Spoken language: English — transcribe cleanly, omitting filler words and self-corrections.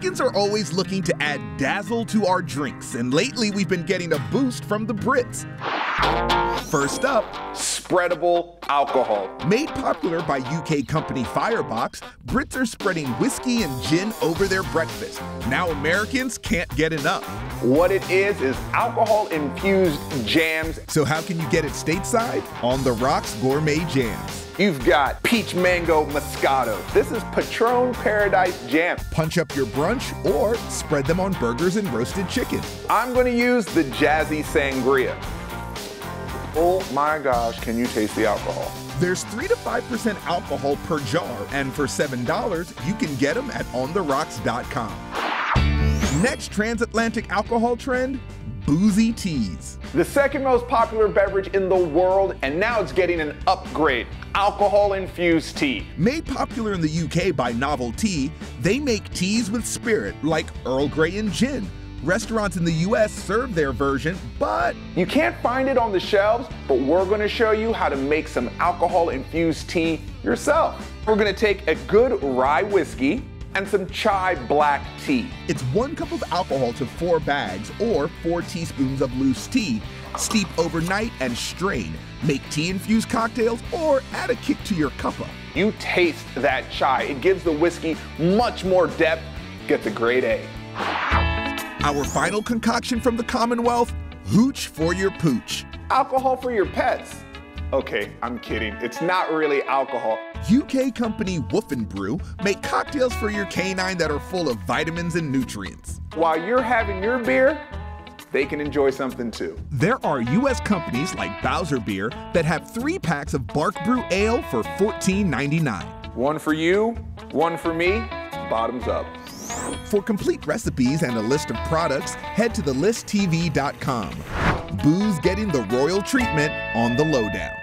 Americans are always looking to add dazzle to our drinks, and lately we've been getting a boost from the Brits. First up, spreadable alcohol. made popular by UK company Firebox, Brits are spreading whiskey and gin over their breakfast. Now Americans can't get enough. What it is alcohol-infused jams. So how can you get it stateside? On the Rocks Gourmet Jams. You've got peach mango moscato. This is Patron Paradise Jam. Punch up your brunch or spread them on burgers and roasted chicken. I'm gonna use the Jazzy Sangria. Oh my gosh, can you taste the alcohol? There's 3 to 5% alcohol per jar, and for $7, you can get them at ontherocks.com. Next transatlantic alcohol trend, boozy teas. The second most popular beverage in the world, and now it's getting an upgrade, alcohol-infused tea. Made popular in the UK by Novel Tea, they make teas with spirit like Earl Grey and gin. Restaurants in the US serve their version, but You can't find it on the shelves, but we're gonna show you how to make some alcohol-infused tea yourself. We're gonna take a good rye whiskey and some chai black tea. it's 1 cup of alcohol to 4 bags or 4 teaspoons of loose tea. Steep overnight and strain. Make tea-infused cocktails or add a kick to your cuppa. You taste that chai. It gives the whiskey much more depth, gets a grade A. Our final concoction from the Commonwealth, hooch for your pooch. Alcohol for your pets. Okay, I'm kidding. It's not really alcohol. UK company Woof and Brew make cocktails for your canine that are full of vitamins and nutrients. While you're having your beer, they can enjoy something too. There are US companies like Bowser Beer that have 3 packs of Bark Brew Ale for $14.99. One for you, one for me, bottoms up. For complete recipes and a list of products, head to thelisttv.com. Booze getting the royal treatment on the lowdown.